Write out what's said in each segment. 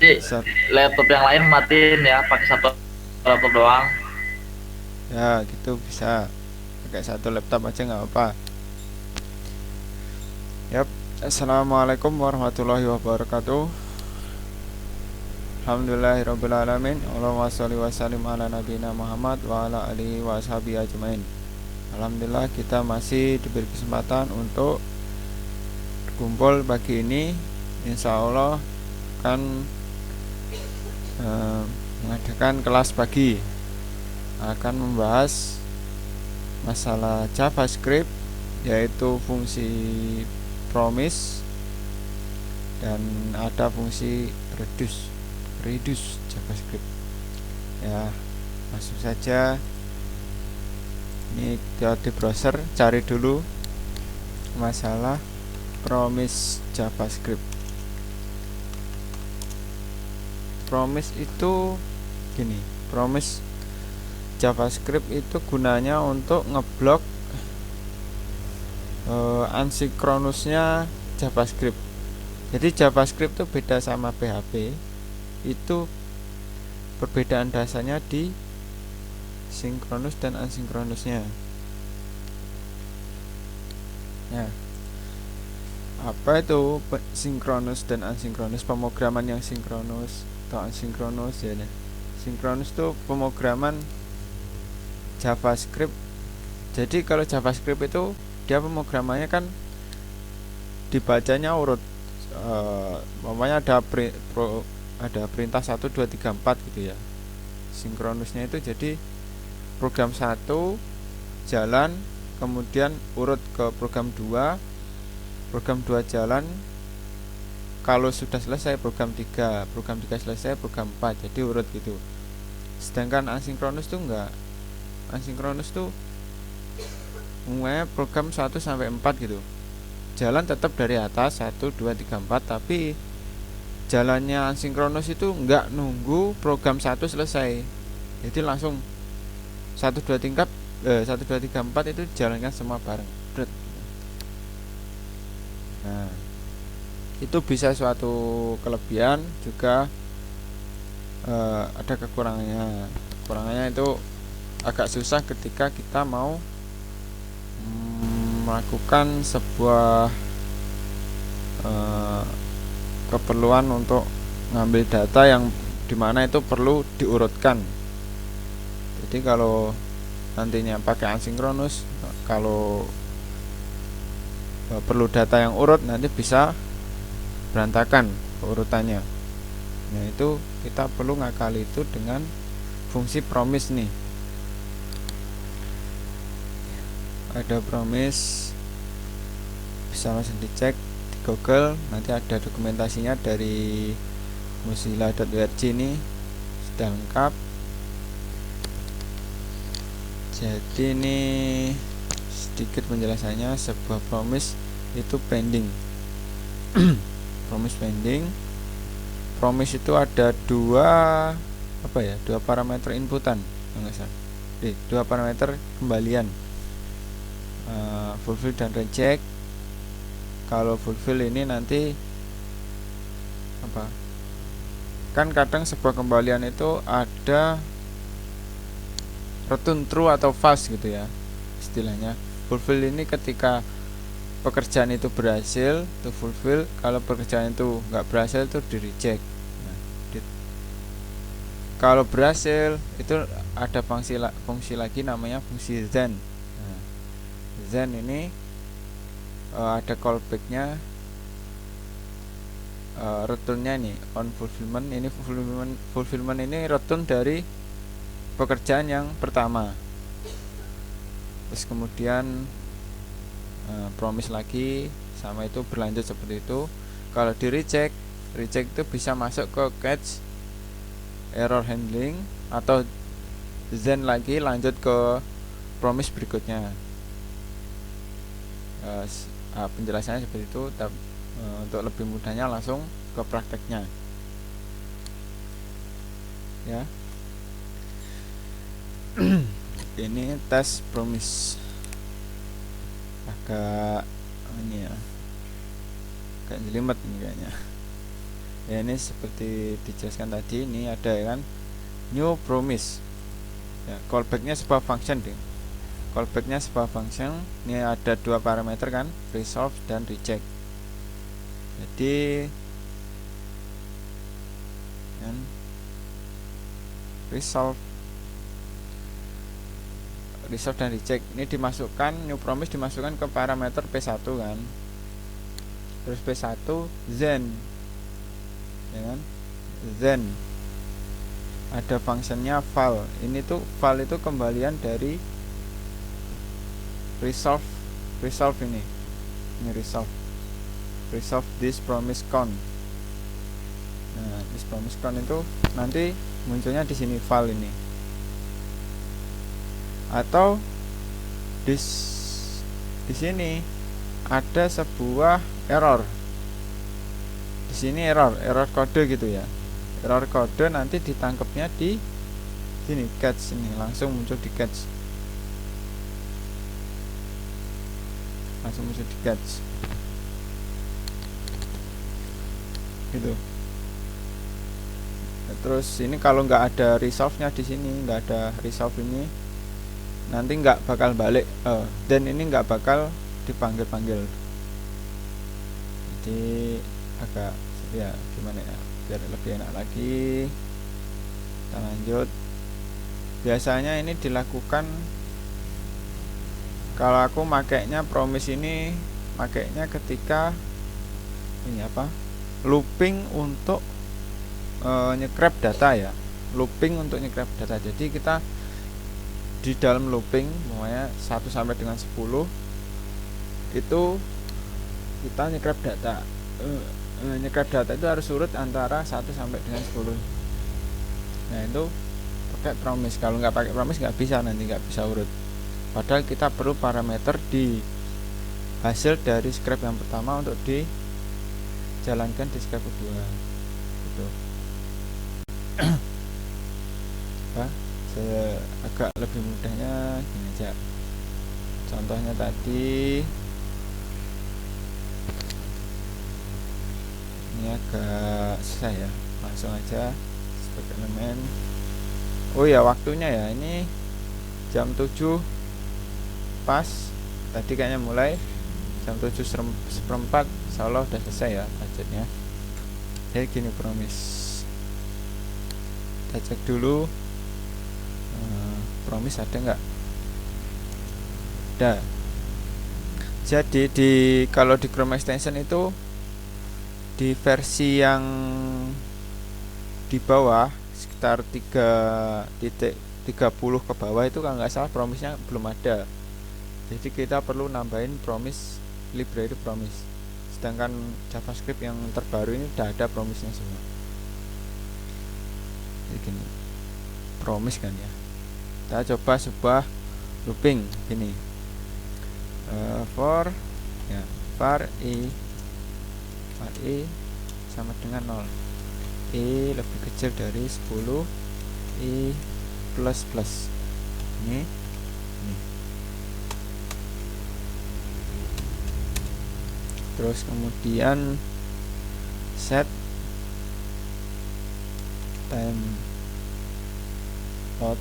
bisa. laptop yang lain matiin ya, pakai satu laptop doang. Ya gitu bisa, pakai satu laptop aja nggak apa. Yap. Assalamualaikum warahmatullahi wabarakatuh. Alhamdulillahirrabbilalamin. Allahumma sholli wa sallim ala nabiyina Muhammad wa ala alihi wa ashabihi ajmain. Alhamdulillah kita masih diberi kesempatan untuk kumpul pagi ini. Insya Allah akan mengadakan kelas pagi, akan membahas masalah JavaScript, yaitu fungsi promise dan ada fungsi reduce JavaScript. Ya, langsung saja. Ini di browser cari dulu masalah promise JavaScript. Promise itu gini, promise JavaScript itu gunanya untuk ngeblok asinkronusnya JavaScript. Jadi JavaScript itu beda sama PHP. Itu perbedaan dasarnya di sinkronus dan asinkronusnya. Ya, apa itu sinkronus dan asinkronus? Pemrograman yang sinkronus atau asinkronus ya. Sinkronus itu pemrograman JavaScript. Jadi kalau JavaScript itu dia pemrogramannya kan dibacanya urut, namanya ada perintah 1 2 3 4 gitu ya. Sinkronusnya itu jadi program 1 jalan, kemudian urut ke program 2 jalan, kalau sudah selesai program 3 selesai program 4, jadi urut gitu. Sedangkan asinkronus tuh enggak. Asinkronus tuh umumnya program 1 sampai 4 gitu, jalan tetap dari atas 1 2 3 4, tapi jalannya asinkronus itu enggak nunggu program 1 selesai, jadi langsung 1 2 3 4 itu jalankan semua bareng. Nah, itu bisa suatu kelebihan, juga ada kekurangannya. Kekurangannya itu agak susah ketika kita mau melakukan sebuah keperluan untuk ngambil data yang dimana itu perlu diurutkan. Jadi kalau nantinya pakai asinkronus, kalau perlu data yang urut, nanti bisa berantakan urutannya. Nah, itu kita perlu ngakali itu dengan fungsi promise nih. Ada promise, bisa langsung dicek di Google, nanti ada dokumentasinya dari mozilla.org, ini sudah lengkap. Jadi ini sedikit penjelasannya. Sebuah promise itu pending. Promise itu ada dua parameter inputan, dua parameter kembalian, fulfill dan reject. Kalau fulfill ini nanti kan kadang sebuah kembalian itu ada return true atau false gitu ya istilahnya. Fulfill ini ketika pekerjaan itu berhasil, itu fulfill. Kalau pekerjaan itu nggak berhasil, itu di reject. Nah, kalau berhasil itu ada fungsi lagi namanya fungsi then. Nah, then ini ada callbacknya, returnnya nih on fulfillment. Ini fulfillment ini return dari pekerjaan yang pertama. Terus kemudian promise lagi, sama itu berlanjut seperti itu. Kalau di reject itu bisa masuk ke catch error handling, atau then lagi lanjut ke promise berikutnya. Penjelasannya seperti itu. Untuk lebih mudahnya langsung ke prakteknya ya. Ini tes promise, agak ini ya, agak jelimet ini kayaknya. Ya, ini seperti dijelaskan tadi, ini ada ya kan, new promise. Ya, callbacknya sebuah function deh. Callbacknya sebuah function. Ini ada dua parameter kan, resolve dan reject. Jadi kan, resolve dan reject ini dimasukkan, new promise dimasukkan ke parameter P1 kan. Terus P1 then, ya kan, then ada fungsinya val. Ini tuh val itu kembalian dari resolve ini resolve this promise count. Nah, this promise count itu nanti munculnya di sini val ini. Atau di sini ada sebuah error. Di sini error kode gitu ya. Error kode nanti ditangkapnya di sini catch, ini langsung muncul di catch. Gitu. Nah, terus ini kalau nggak ada resolve-nya di sini, nggak ada resolve ini, nanti nggak bakal balik, dan ini nggak bakal dipanggil. Jadi agak ya gimana ya, biar lebih enak lagi kita lanjut. Biasanya ini dilakukan kalau aku makainya promise ini, makainya ketika ini apa, looping untuk nyegrab data ya, looping untuk nyegrab data. Jadi kita di dalam looping pokoknya 1 sampai dengan 10 itu kita nyegrab data. Nyegrab data itu harus urut antara 1 sampai dengan 10. Nah, itu pakai promise. Kalau nggak pakai promise nggak bisa, nanti nggak bisa urut. Padahal kita perlu parameter di hasil dari scrap yang pertama untuk dijalankan di scrap kedua gitu. Saya agak lebih mudahnya gini aja. Contohnya tadi ini agak susah ya, langsung aja sebagai elemen. Oh ya, waktunya ya, ini jam 7 pas, tadi kayaknya mulai jam 7:04, insyaallah udah selesai ya budgetnya. Jadi gini promise, kita cek dulu promise ada nggak. Ada. Jadi kalau di Chrome extension itu di versi yang di bawah sekitar 3.30 ke bawah itu kalau nggak salah promise-nya belum ada. Jadi kita perlu nambahin promise, library promise. Sedangkan JavaScript yang terbaru ini udah ada promise-nya semua. Jadi gini, promise kan ya. Kita coba sebuah looping gini. For ya, var i sama dengan 0. I lebih kecil dari 10, i plus plus. Ini. Terus kemudian set time out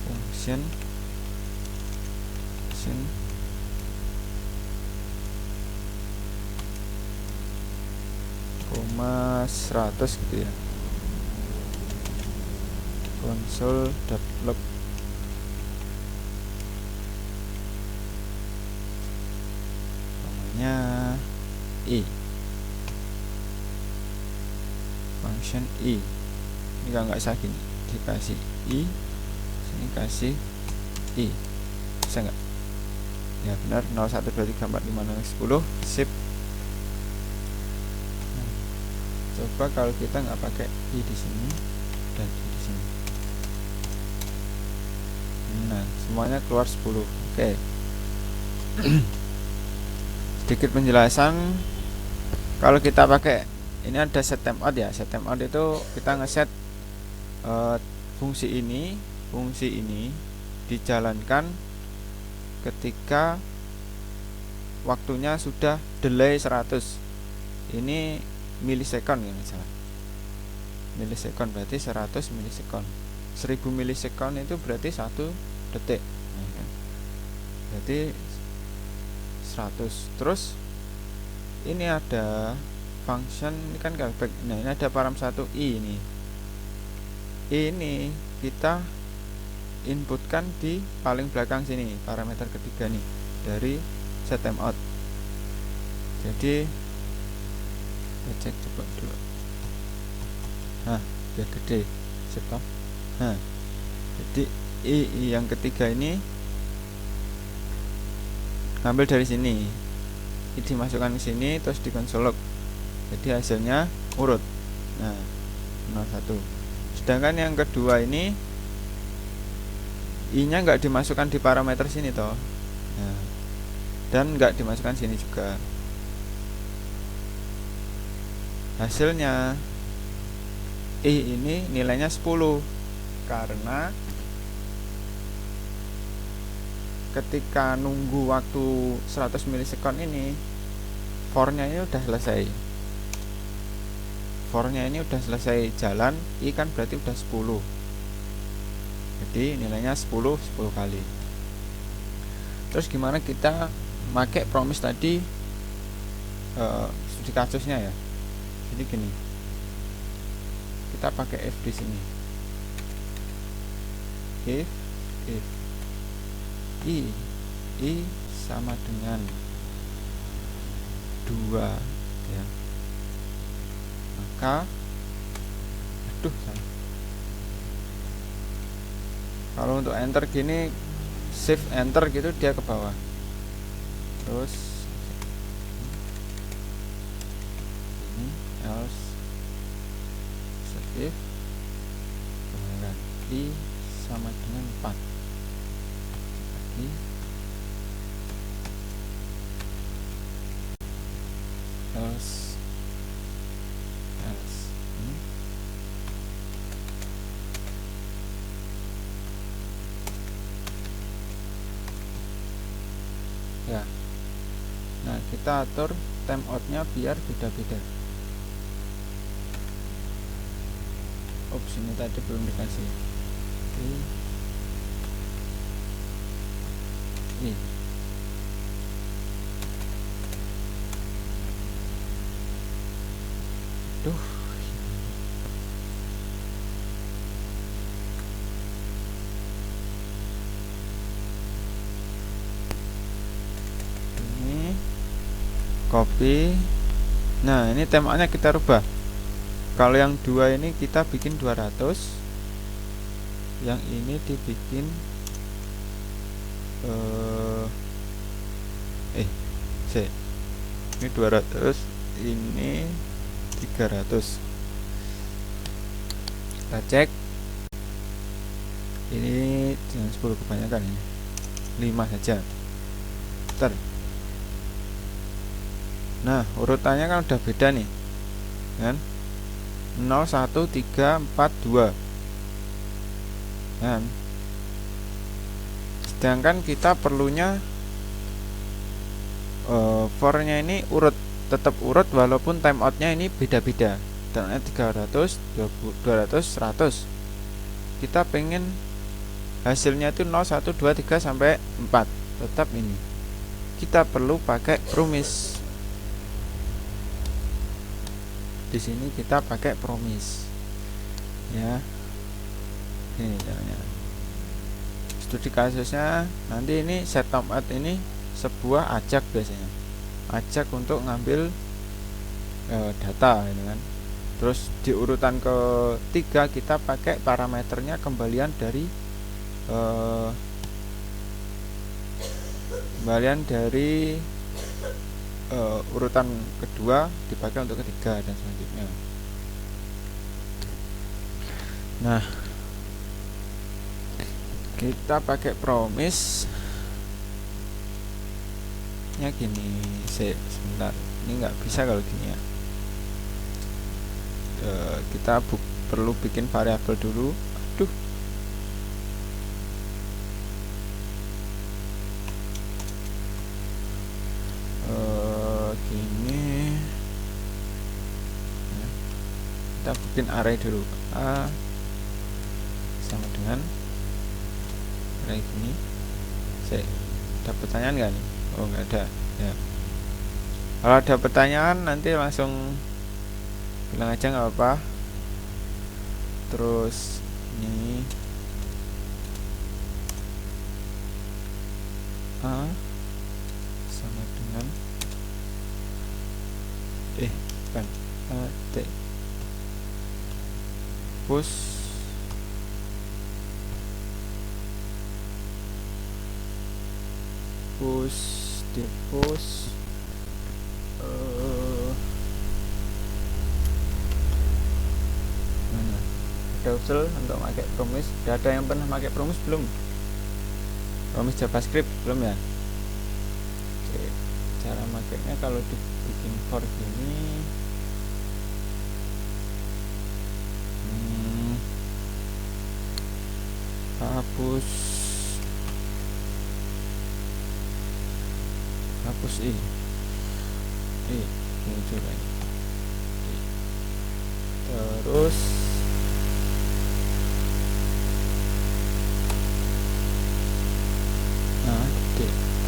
function koma 100 gitu ya, console.log namanya i, function i. Ini kalau nggak usah gini, dikasih i, sini kasih i, bisa nggak? Ya benar, 0 1 2 3 4 5 6 10, sip. Coba kalau kita nggak pakai i di sini dan i di sini, nah semuanya keluar 10. Oke. Sedikit penjelasan, kalau kita pakai ini ada set timeout ya. Set timeout itu kita ngeset fungsi ini dijalankan ketika waktunya sudah delay 100. Ini milisekon ya salah. Milisekon berarti 100 milisekon. 1000 milisekon itu berarti 1 detik. Nah, kan? Berarti 100. Terus ini ada function ini kan callback. Nah, ini ada param 1i ini. Ini kita inputkan di paling belakang sini, parameter ketiga nih dari setTimeout. Jadi kita cek coba dulu. Nah, biar gede. Stop. Nah, jadi i yang ketiga ini ngambil dari sini. Ini dimasukkan ke sini terus dikonsolog. Jadi hasilnya urut. Nah, 01. Sedangkan yang kedua ini i-nya nggak dimasukkan di parameter sini toh. Nah, dan nggak dimasukkan sini juga. Hasilnya i ini nilainya 10 karena ketika nunggu waktu 100 milisekon ini for-nya ini udah selesai. For-nya ini udah selesai jalan, i kan berarti udah 10. Jadi nilainya 10 kali. Terus gimana kita pakai promise tadi studi kasusnya ya. Jadi gini. Kita pakai if di sini. If i sama dengan 2 ya. Maka salah. Kalau untuk enter gini shift enter gitu dia ke bawah. Terus ini else if kemudian i sama dengan 4 lagi else ini. Ya. Nah, kita atur timeout-nya biar beda-beda. Ups, ini tadi belum dikasih. Oke. Ini. Duh. Ini copy. Nah, ini temanya kita rubah. Kalau yang 2 ini kita bikin 200. Yang ini dibikin ini 200, ini 300. Kita cek. Ini jangan 10 kebanyakan ini. 5 saja. Bentar. Nah, urutannya kan udah beda nih. Kan? 0 1 3 4 2. Kan? Sedangkan kita perlunya for-nya ini urut, tetap urut walaupun timeoutnya ini beda-beda. Timeoutnya 300, 200, 100. Kita pengen hasilnya itu 0, 1, 2, 3 sampai 4. Tetap ini. Kita perlu pakai promise. Di sini kita pakai promise. Ya. Ini caranya. Studi kasusnya nanti ini setTimeout ini sebuah ajak biasanya, ajak untuk ngambil data gitu kan. Terus di urutan ketiga kita pakai parameternya kembalian dari urutan kedua dipakai untuk ketiga dan selanjutnya. Nah, kita pakai promise nya gini. Sebentar, ini nggak bisa kalau gini ya. Kita perlu bikin variabel dulu. Aduh, gini kita bikin array dulu. A sama dengan array gini. Saya ada pertanyaan nggak nih? Oh, nggak ada ya. Kalau ada pertanyaan nanti langsung bilang aja, nggak apa-apa. Terus ini A sama dengan bukan A T push di push mana ada usul untuk pakai promise. Sudah ada yang pernah pakai promise belum? Promise JavaScript belum ya? Oke, cara makainya kalau dibikin for gini, hapus ini coba ini. Terus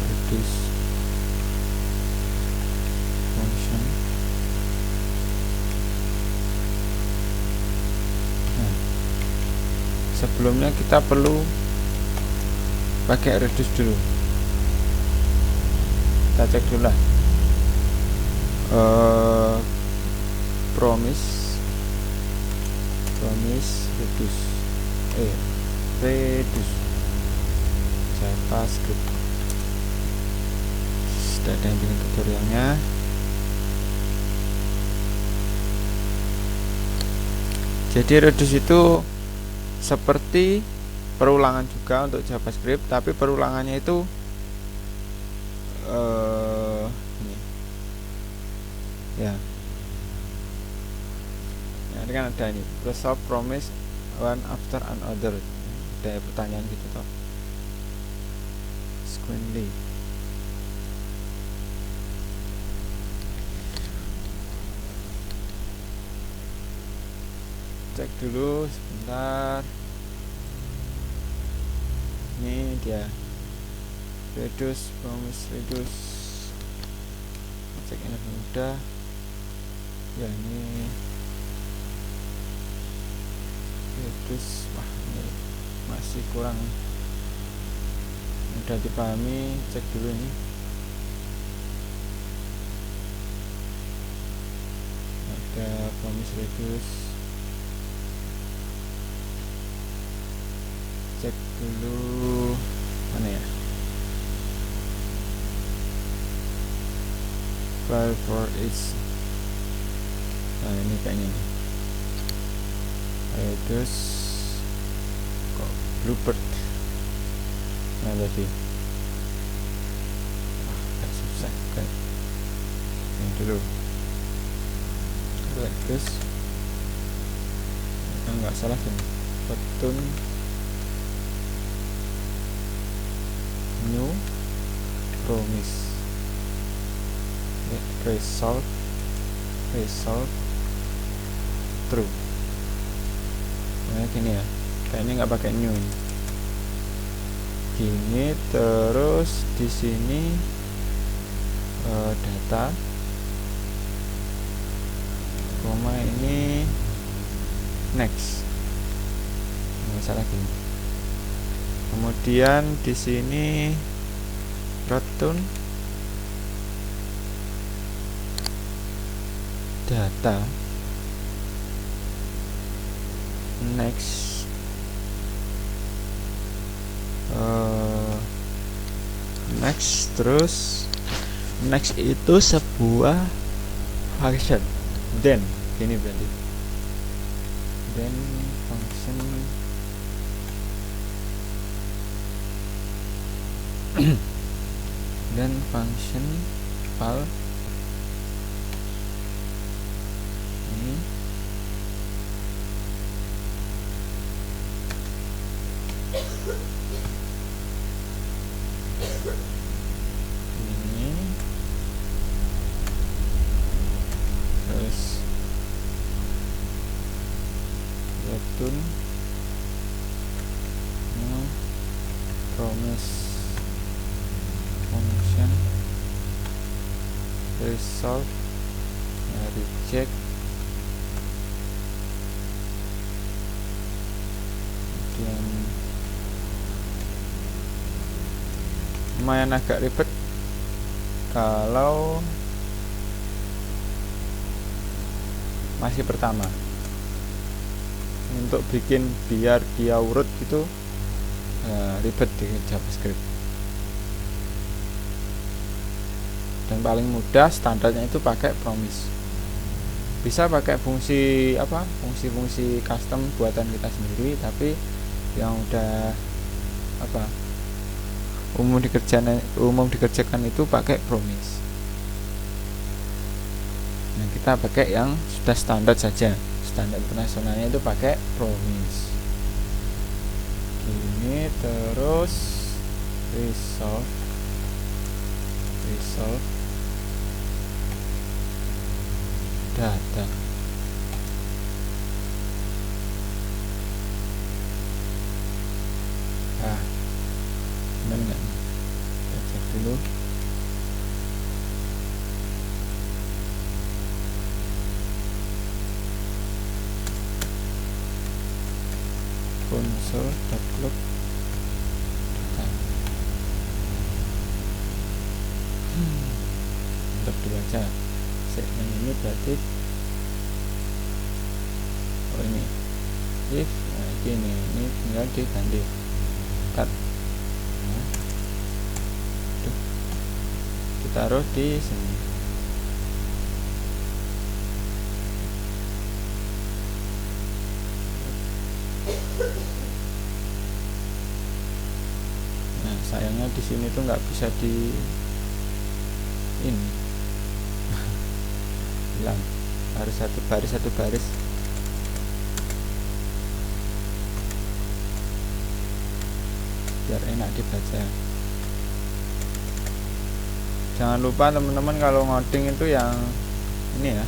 reduce function. Sebelumnya kita perlu pakai reduce dulu. Kita cek dulu lah. Promise reduce JavaScript. Sudah ada yang bikin tutorialnya. Jadi reduce itu seperti perulangan juga untuk JavaScript, tapi perulangannya itu ini ya. Ini kan ada ini resolve promise one after another. Ada pertanyaan gitu toh. Squinley. Cek dulu sebentar. Ini dia reduce promise reduce. Cek ini mudah ya. Ini reduce, wah ini masih kurang mudah dipahami. Cek dulu ini. Ada promise reduce. Cek dulu mana ya, file for each. Nah ini kayaknya nih, reduce kok bluebird. Nah tadi susah kan ini dulu. Reduce nggak salah kan, button new promise result true. Nah gini ya, kayaknya nggak pakai new ini. Gini terus di sini data koma ini next. Masalah gini. Kemudian di sini return data next. Next terus next itu sebuah function. Then gini berarti then function dan function file ini terus return promise function result reject kemudian lumayan agak ribet kalau masih pertama. Untuk bikin biar dia urut gitu ribet di JavaScript. Dan paling mudah standarnya itu pakai promise. Bisa pakai fungsi apa? Fungsi-fungsi custom buatan kita sendiri, tapi yang udah apa? Umum dikerjakan itu pakai promise. Nah, kita pakai yang sudah standar saja. Standar internasionalnya itu pakai promise. Ini terus result data. Benar nggak? Kita cek dulu. Console.log untuk dibaca. Segmen ini berarti ini if, nah ini tinggal diganti cut. Nah, ditaruh di sini. Nah, sayangnya di sini tuh nggak bisa di ini hilang, harus satu baris biar enak dibaca. Jangan lupa teman-teman kalau ngoding itu yang ini ya,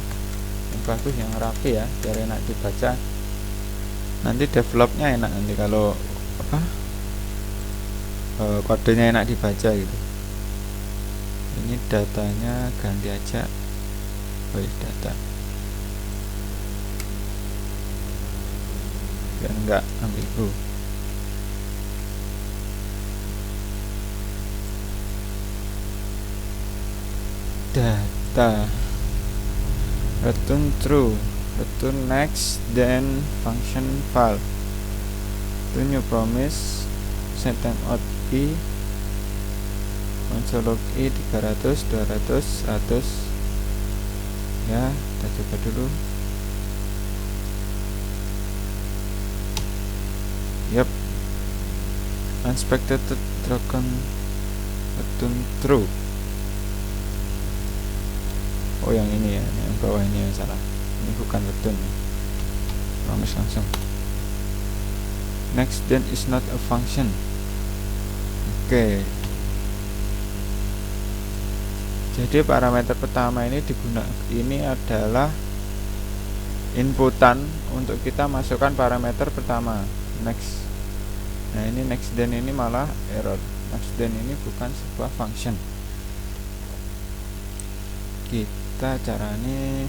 yang bagus, yang rapi ya, biar enak dibaca. Nanti developnya enak nanti kalau apa kodenya enak dibaca gitu. Ini datanya ganti aja, data biar enggak ambigu. Data return true, return next, then function file to new promise, set timeout i, console log i 300, 200, 100 ya. Kita coba dulu. Yep, unexpected dragon return true. Oh yang ini ya, yang bawah ini yang salah. Ini bukan return, promise langsung. Next then is not a function. Oke. Jadi parameter pertama ini ini adalah inputan untuk kita masukkan parameter pertama next. Nah ini next then ini malah error. Next then ini bukan sebuah function. Kita caranya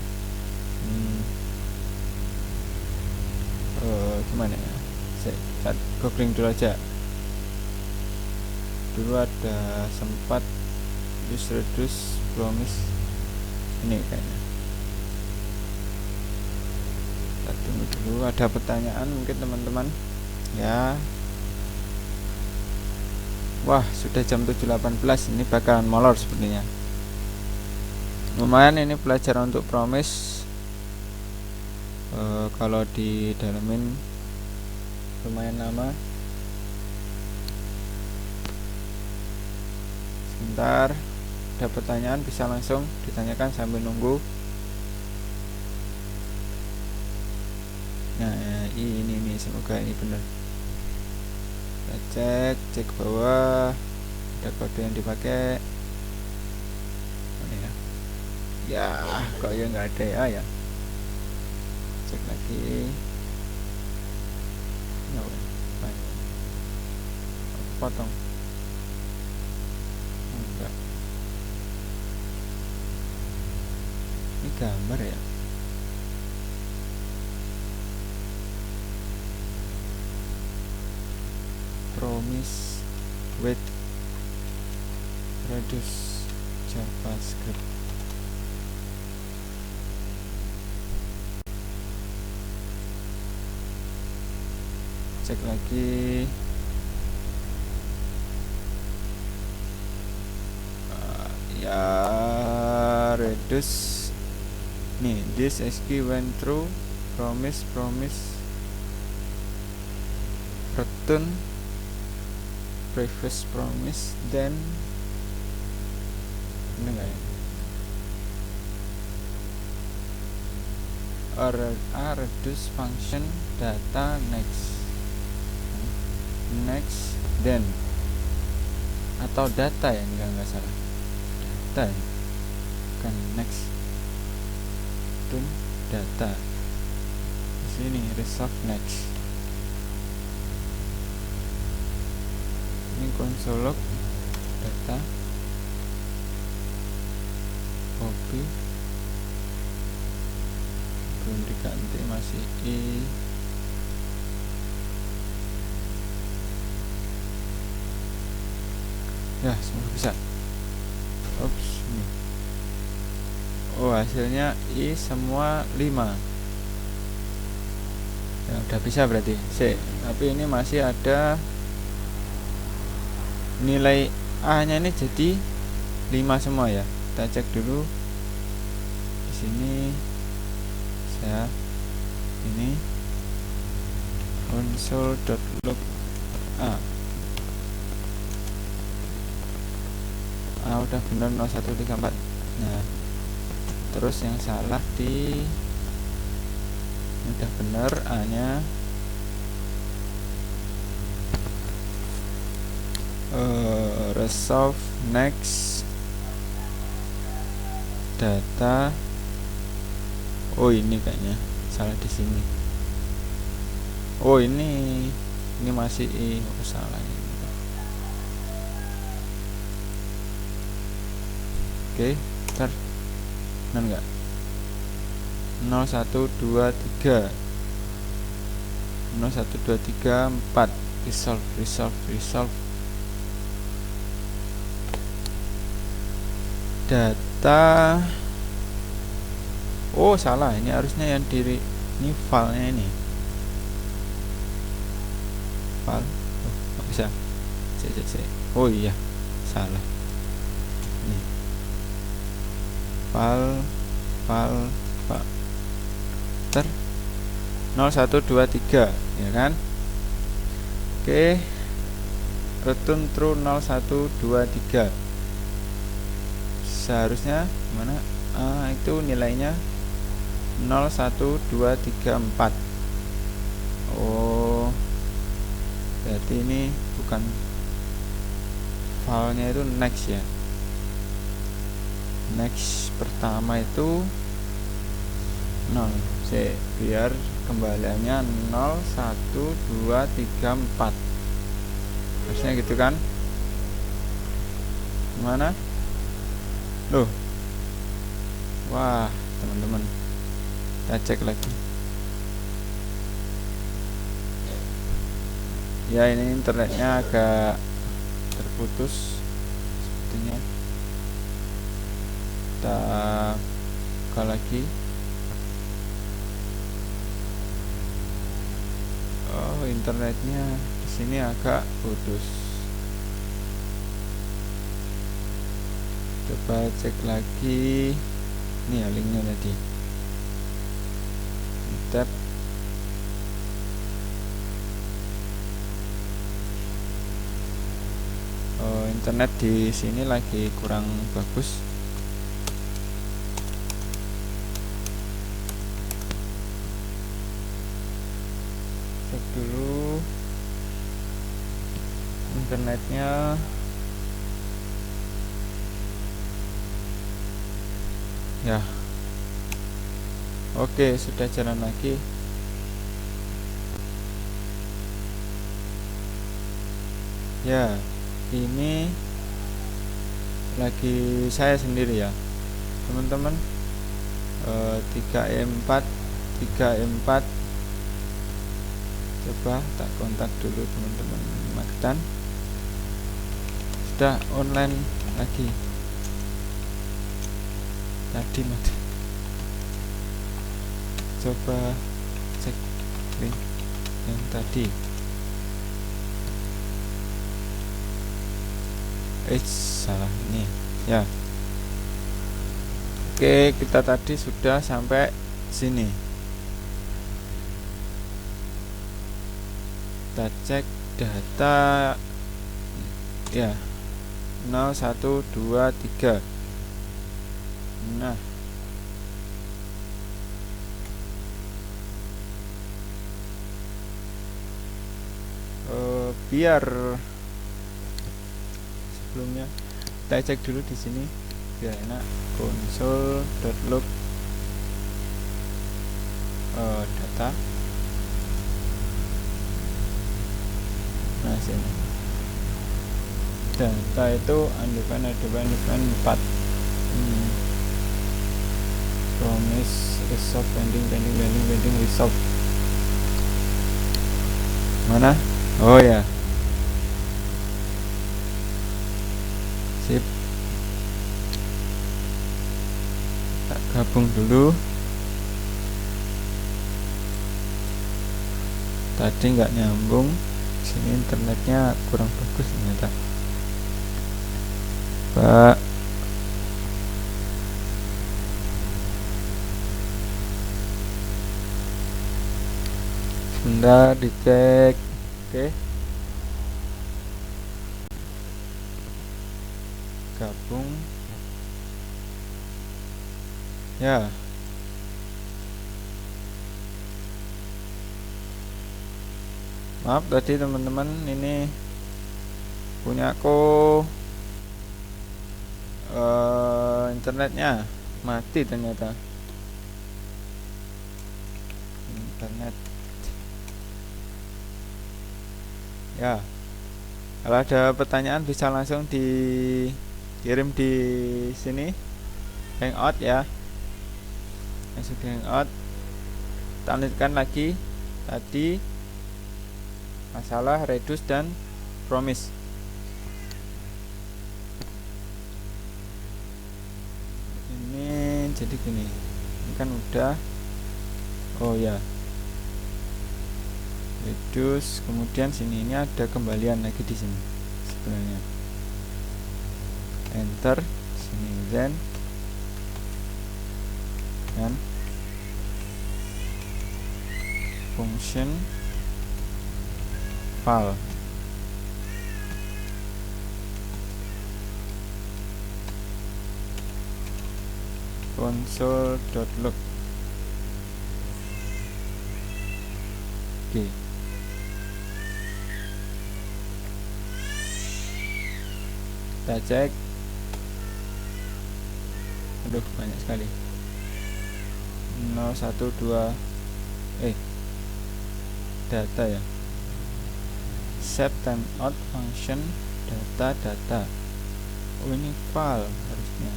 gimana ya? Saya googling dulu aja. Dulu ada sempat use reduce promise ini kayaknya. Kita tunggu dulu, ada pertanyaan mungkin teman-teman ya. Wah sudah jam 7.18, ini bakalan molor sepertinya. Lumayan ini pelajaran untuk promise. Kalau di dalamin lumayan lama. Sebentar, ada pertanyaan bisa langsung ditanyakan sambil nunggu. Nah ini semoga ini benar. Kita cek bawah ada kode yang dipakai. Ya kok ya nggak ada ya. Cek lagi. Ya weh, baik. Aku potong. Enggak. Ini gambar ya. Promise with reduce JavaScript. Cek lagi. Ya, reduce. Nih, this SQ went through promise return previous promise, then ini enggak ya? A reduce function data next then, atau data ya, enggak salah, data ya? Kan next then data. Di sini resolve next. Ini console log data copy, belum diganti, masih i. Ya, semua bisa. Oops, ini. Oh, hasilnya i semua 5. Ya, udah bisa berarti. Tapi ini masih ada nilai A nya ini jadi 5 semua ya. Kita cek dulu. Di sini saya ini console.log A. Udah benar 0134. Nah, terus yang salah di udah benar A nya resolve next data. Oh, ini kayaknya salah di sini. Oh, ini masih salah ini. Oke, bentar. Benar enggak? 0123 4 resolve data. Oh, salah, ini harusnya yang diri ini filenya ini file. Oh, nggak bisa. Oh iya, salah. Nih, file 0123 ya kan. Oke, return true 0123. Seharusnya mana? Itu nilainya 01234. Oh, berarti ini bukan filenya, itu next ya. Next pertama itu 0. Biar kembaliannya 01234. Harusnya gitu kan? Gimana? Loh. Wah, teman-teman. Kita cek lagi. Ya, ini internetnya agak terputus sepertinya. Kita buka lagi. Oh, internetnya di sini agak putus. Coba cek lagi. Ini ya linknya tadi. Tab. Oh, internet di sini lagi kurang bagus. Cek dulu internetnya. Ya, oke, sudah jalan lagi. Ya, ini lagi saya sendiri ya teman-teman. 3E4 3E4 coba tak kontak dulu teman-teman Magetan. Sudah online lagi tadi mas, coba cek link yang tadi. Salah ini ya. Oke, kita tadi sudah sampai sini. Kita cek data ya, 0 1 2 3. Nah, biar sebelumnya kita cek dulu di sini biar enak. Console.log data. Nah, sini data itu undefined 4. Promise resolve pending resolve. Mana? Oh ya, sip. Tak gabung dulu. Tadi nggak nyambung. Sini internetnya kurang bagus ternyata. Pak, sebentar dicek. Oke, gabung ya. Maaf tadi teman-teman, ini punya aku internetnya mati ternyata. Internet ya. Kalau ada pertanyaan bisa langsung dikirim di sini Hangout ya. Masuk di Hangout. Kita lanjutkan lagi tadi masalah reduce dan promise. Ini jadi gini, ini kan udah. Oh ya, reduce, kemudian sini ini ada kembalian lagi di sini sebenarnya. Enter sini then dan function file. Console.log. Oke. Kita cek. Aduh, banyak sekali. 012 data ya. Set timeout function data. Oh, ini file harusnya.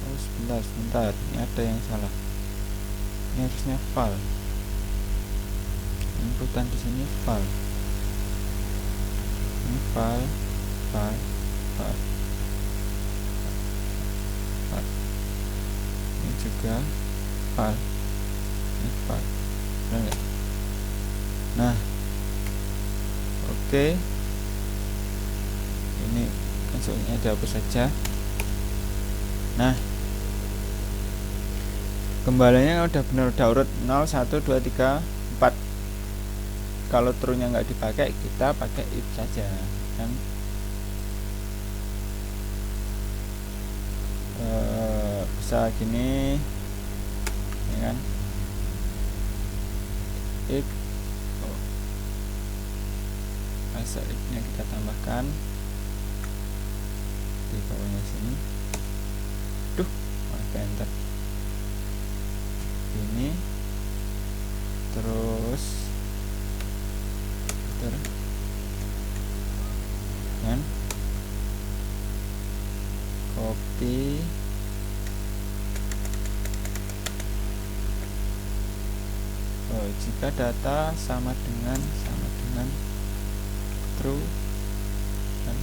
Oh, sebentar. Ini ada yang salah. Ini harusnya file. Inputan di sini file. Ini file. Ini juga file. Ini file. Benar nggak? Nah, oke. Ini konsolnya dihapus saja. Nah, kembaliannya udah benar, udah urut 0 1 2 3 4. Kalau true-nya nggak dipakai, kita pakai if saja kan. Bisa gini ya kan, if asal if-nya kita tambahkan di bawahnya sini. Enter ini terus ganti jika data sama dengan true kan?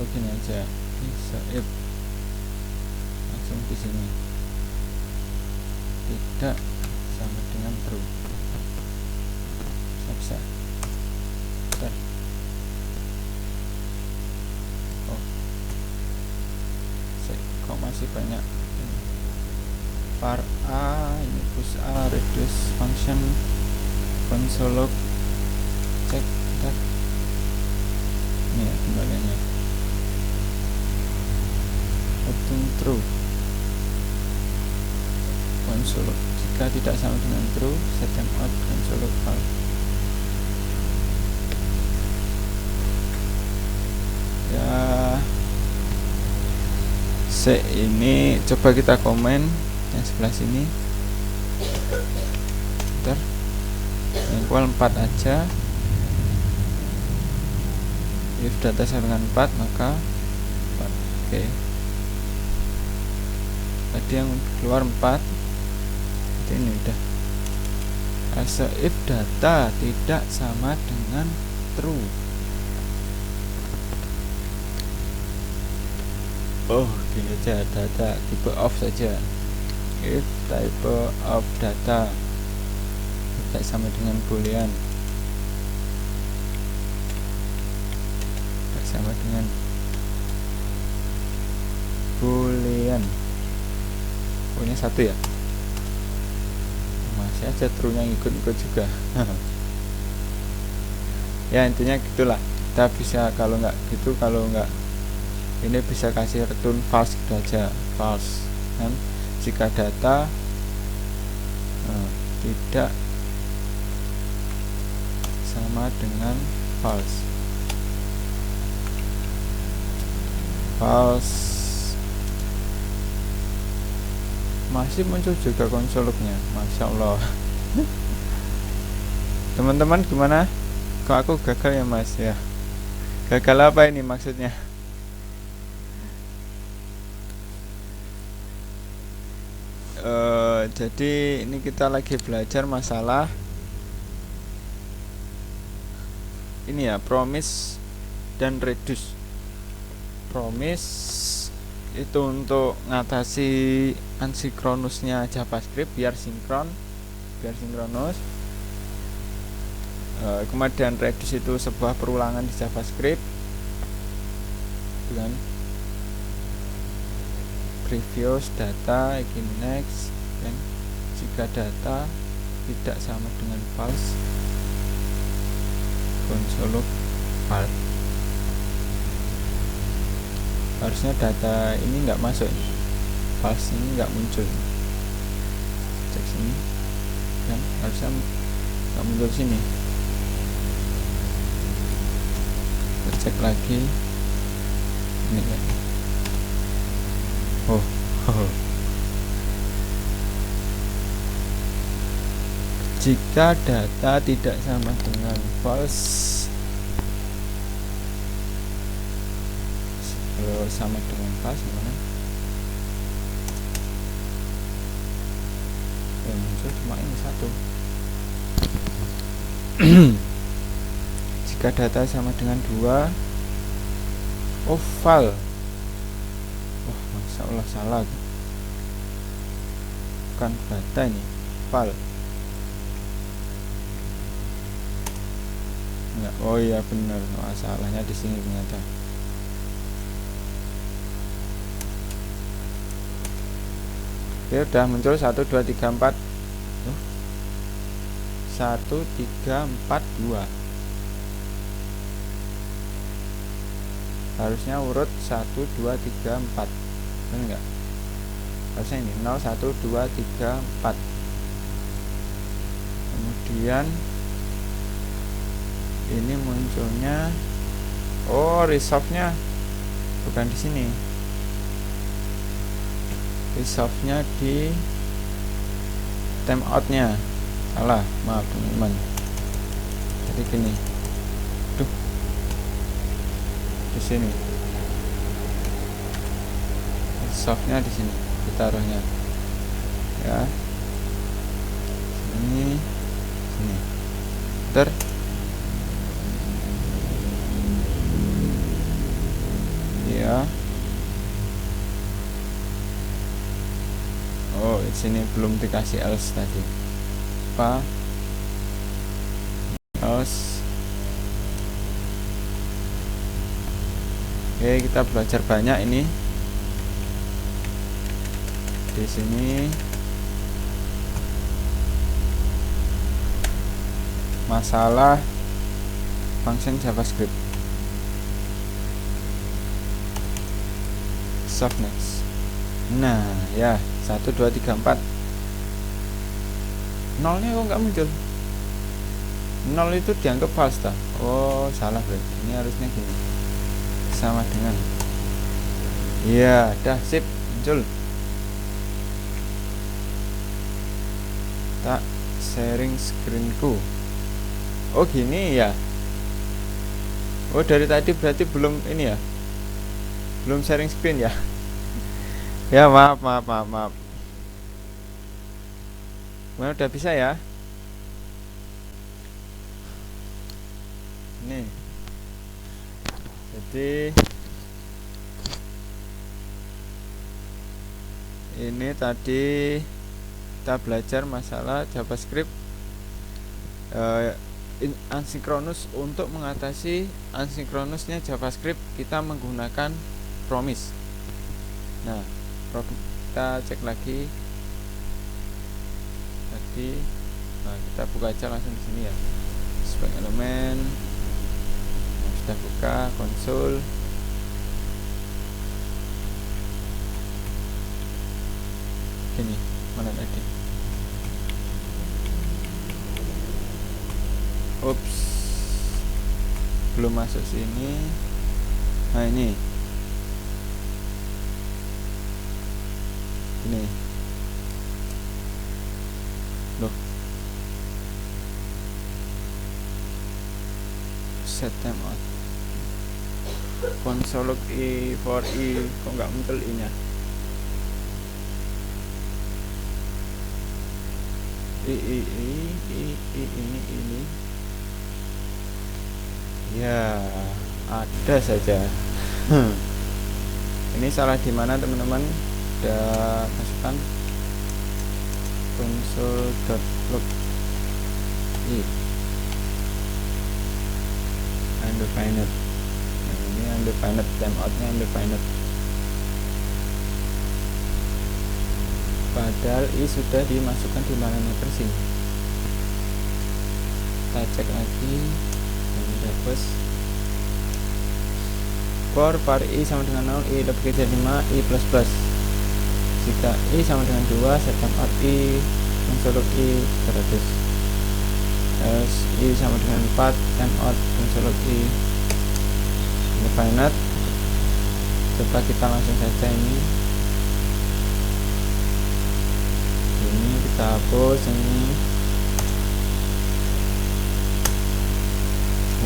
Gini aja, if langsung di sini tidak sama dengan true, bisa. Bentar. Kok masih banyak. Var a ini push a reduce function console log cek. Bentar. Ini ya kembaliannya. Open true console log. Jika tidak sama dengan true, set them out console log false. Ya, ini coba kita komen yang sebelah sini. Bentar. Equal 4 aja. If data sama dengan 4 maka 4. Oke. Tadi yang keluar 4. Jadi ini udah. If data tidak sama dengan true. Gini aja, data tipe of saja. If type of data tidak sama dengan boolean, tidak sama dengan boolean. Pokoknya satu ya. Masih aja true-nya ikut-ikut juga. Ya intinya gitulah. Kita bisa kalau nggak gitu, kalau nggak ini bisa kasih return false gitu aja, false kan, jika data tidak sama dengan false. Masih muncul juga konsolnya, masya Allah. Teman-teman gimana? Kok aku gagal ya mas ya? Gagal apa ini maksudnya? Jadi ini kita lagi belajar masalah ini ya, promise dan reduce. Promise itu untuk ngatasi ansinkronusnya JavaScript biar sinkronus. Kemudian reduce itu sebuah perulangan di JavaScript, kan? Previous data, next, dan jika data tidak sama dengan false, console log false. Harusnya data ini nggak masuk, false ini nggak muncul. Cek sini, kan? Harusnya nggak muncul sini. Kita cek lagi, ini kan? Jika data tidak sama dengan false, kalau sama dengan false gimana? Yang muncul cuma ini satu. Jika data sama dengan 2, val. Masya Allah salah, bukan data ini, val. Enggak, oh iya benar, masalahnya di sini ternyata. Oke, udah muncul 1 2 3 4. 1 3 4 2. Harusnya urut 1 2 3 4. Benar enggak? Harusnya ini 0 1 2 3 4. Kemudian ini munculnya, resolve-nya bukan di sini. Resolve-nya di timeout-nya. salah, maaf teman-teman. Jadi gini, tuh di sini softnya di sini ditaruhnya ya, sini sini ter ya. Oh, di sini belum dikasih else tadi. Apa? Else. Oke, kita belajar banyak ini. Di sini masalah function JavaScript. Softness. Nah, ya, 1 2 3 4. Nolnya kok nggak muncul? Nol itu dianggap false ta? Oh, salah berarti. Ini harusnya gini. Sama dengan. Iya, dah sip, muncul. Tak sharing screenku. Oh, gini ya. Oh, dari tadi berarti belum ini ya. Belum sharing screen ya. Ya, maaf. Well, udah bisa ya. Nih. Jadi ini tadi kita belajar masalah JavaScript asynchronous. Untuk mengatasi asynchronousnya JavaScript kita menggunakan promise. Nah, kita cek lagi tadi. Nah, kita buka aja langsung di sini ya. Spec elemen. Nah, sudah buka konsol. Gini, mana tadi? Ups, belum masuk sini. Nah, ini loh, set time out console log i for i, kok nggak muncul i nya? Ini ya ada saja. Ini salah di mana teman-teman? Udah masukkan console.log i undefined. Nah, ini undefined, timeoutnya undefined. Padahal i sudah dimasukkan di parameter sini. Kita cek lagi. Ini dapat for var i sama dengan 0, i lebih dari 5, i plus plus. Jika i sama dengan 2, set timeout i console i 100. As i sama dengan 4, timeout console i undefined. Coba kita langsung saja ini kita hapus ini.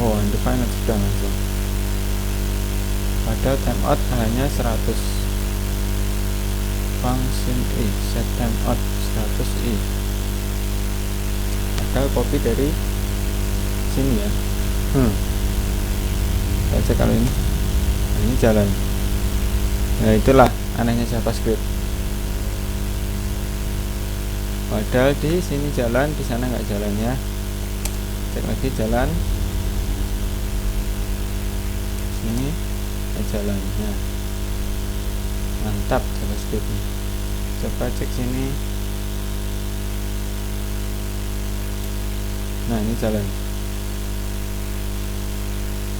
Oh, undefined sudah langsung. Padahal timeout hanya 100. Function i set timeout 100 i. Padahal copy dari sini ya. Kita cek kalau ini. Nah, ini jalan. Nah, itulah anehnya JavaScript. Padahal di sini jalan, di sana nggak jalan ya. Cek lagi jalan. Sini nggak jalan. Nah, mantap JavaScript. Coba cek sini. Nah, ini jalan.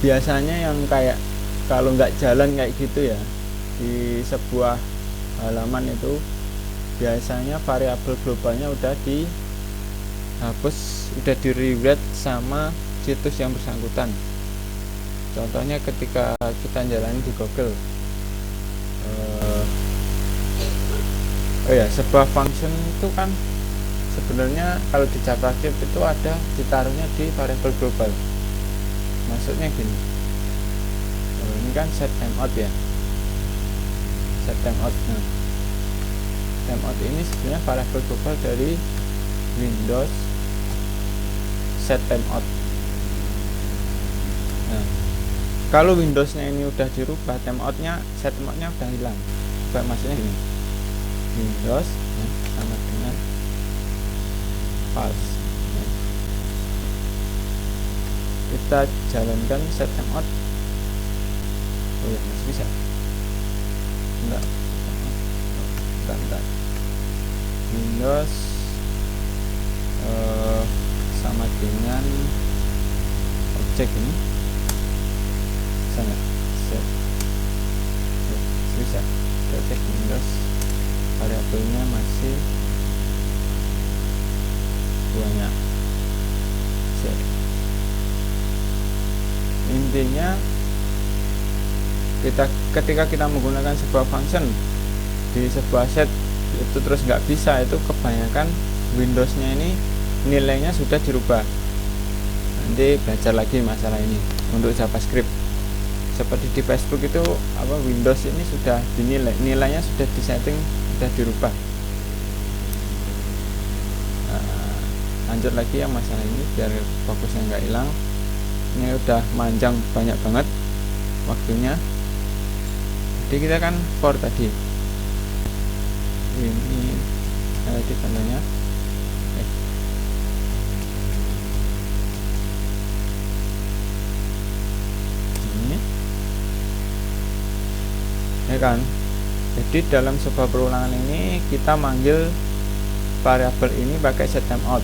Biasanya yang kayak kalau nggak jalan kayak gitu ya, di sebuah halaman itu biasanya variabel globalnya udah dihapus, udah di rewrite sama situs yang bersangkutan. Contohnya ketika kita jalan di Google, oh ya, sebuah function itu kan sebenarnya kalau di JavaScript itu ada ditaruhnya di variabel global. Maksudnya gini, ini kan set timeout ya, set timeout. Nah, timeout ini sebenarnya variabel global dari Windows set timeout. Nah, kalau Windowsnya ini udah dirubah, set timeoutnya udah hilang. Maksudnya gini, Windows sama dengan false. Nah, kita jalankan set timeout. Oh ya, masih bisa. Enggak. Bentar. Windows sama dengan objek ini sangat set. Bisa kita cek Windows, variabelnya masih banyak. Set. Intinya ketika kita menggunakan sebuah function di sebuah set itu terus nggak bisa, itu kebanyakan Windowsnya ini nilainya sudah dirubah. Nanti belajar lagi masalah ini untuk JavaScript. Seperti di Facebook itu Windows ini sudah dinilai, nilainya sudah disetting, sudah dirubah. Nah, lanjut lagi yang masalah ini biar fokusnya nggak hilang. Ini udah panjang banyak banget waktunya. Jadi kita kan for tadi ini di tandanya ini ya kan. Jadi dalam sebuah perulangan ini kita manggil variabel ini pakai set timeout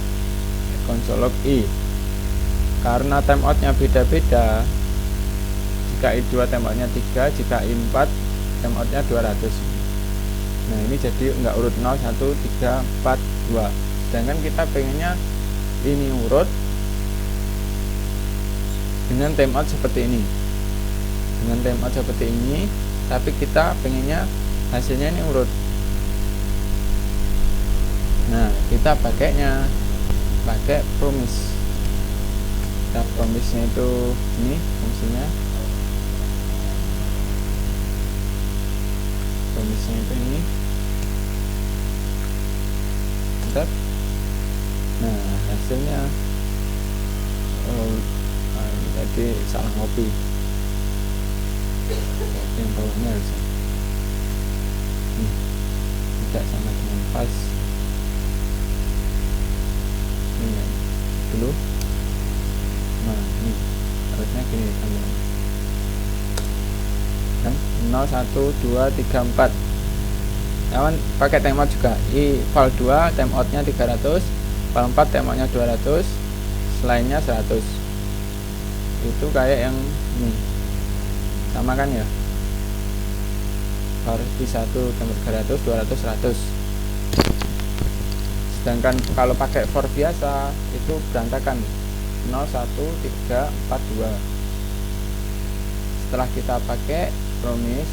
console log i. Karena timeoutnya beda-beda, jika i2 timeoutnya 3, jika i4 timeoutnya 200. Nah ini jadi enggak urut 0, 1, 3, 4, 2. Sedangkan kita pengennya ini urut dengan timeout seperti ini, tapi kita pengennya hasilnya ini urut. Nah kita pakai promise. Kita promise-nya itu ini fungsinya, promise-nya itu ini. Bentar. Nah hasilnya ini tadi salah ngopi. Yang bawahnya harusnya tidak sama dengan pas ini dulu. Nah ini harusnya gini kan 0, 1, 2, 3, 4. Namun pakai timeout juga. Val 2 timeoutnya 300, val 4 timeoutnya 200, selainnya 100. Itu kayak yang ini sama kan ya, val 1 timeout 300, 200, 100. Sedangkan kalau pakai for biasa itu berantakan 0, 1, 3, 4, 2. Setelah kita pakai promise,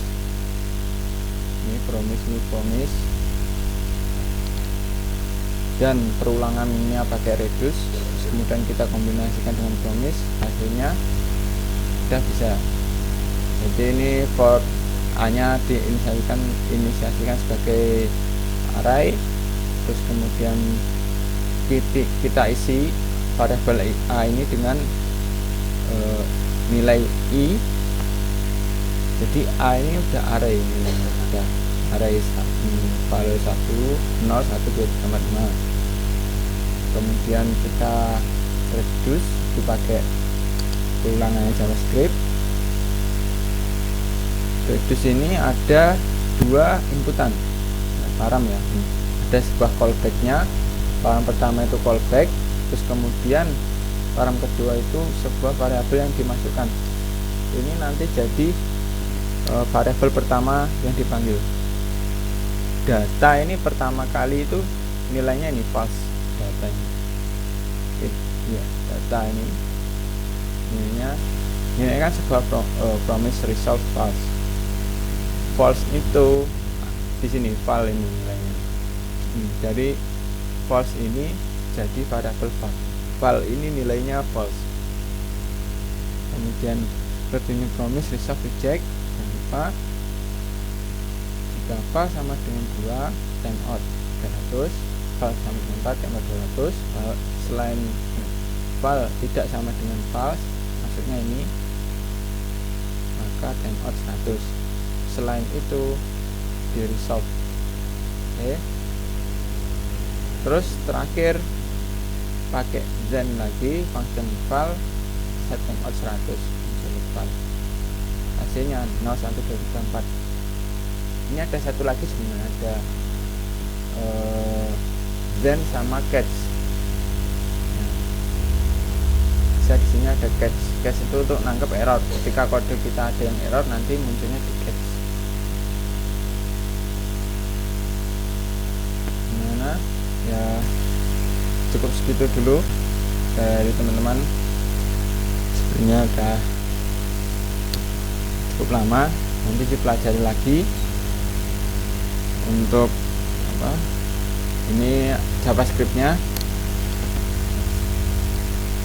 ini promise dan perulangannya pakai reduce, kemudian kita kombinasikan dengan promise, hasilnya sudah bisa. Jadi ini for a nya diinisiasikan sebagai array, terus kemudian kita isi variabel a ini dengan nilai i. Jadi a ini udah array, udah array value 1, 0, 1, 2, 3, 4, 5. Kemudian kita reduce dipakai ulangannya JavaScript. Reduce ini ada dua inputan, param ya. Ada sebuah callbacknya. Param pertama itu callback, terus kemudian param kedua itu sebuah variabel yang dimasukkan. Ini nanti jadi variabel pertama yang dipanggil. Data ini pertama kali itu nilainya ini false. Data ini ya, data ini nilainya kan sebuah promise result false. False itu di sini val ini nilainya. Jadi false ini jadi variabel val ini nilainya false. Kemudian continue promise resolve reject, jangan lupa jika val sama dengan 2 timeout 300, val sama dengan 4 timeout 200. Selain val tidak sama dengan false, maksudnya ini, maka timeout 100. Selain itu di resolve. Oke. Terus terakhir pakai then lagi function val set timeout 100 val. Hasilnya 0 1 2 3 4. Ini ada satu lagi sebenarnya, ada then sama catch. Bisa di sini ada catch. Catch itu untuk nangkep error. Ketika kode kita ada yang error, nanti munculnya di catch. Gimana? Ya cukup segitu dulu dari teman-teman. Sebenarnya udah cukup lama. Nanti dipelajari lagi untuk apa? Ini JavaScript-nya.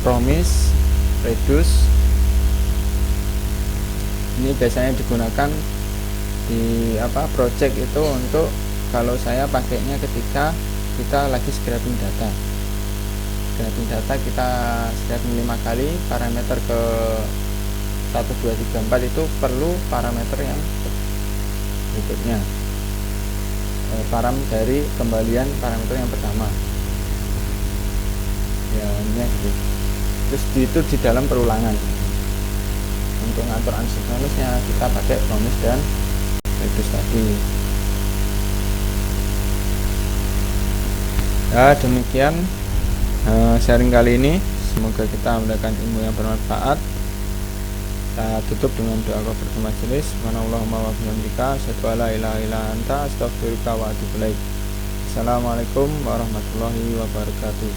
Promise, reduce, ini biasanya digunakan di project itu untuk kalau saya pakainya ketika kita lagi scraping data. Scraping data kita scraping 5 kali, parameter ke 1 2 3 4 itu perlu parameter yang berikutnya. Param dari kembalian parameter yang pertama. Ya, ini gitu. Terus itu di dalam perulangan. Untuk ngatur unsinkronusnya kita pakai promise dan reduce tadi. Ya, demikian sharing kali ini. Semoga kita mendapatkan ilmu yang bermanfaat. Kita tutup dengan doa kafaratul majelis. Subhanallahumma wa bihamdika, asyhadu an la ilaha illa anta, astaghfiruka wa atubu ilaik. Assalamualaikum warahmatullahi wabarakatuh.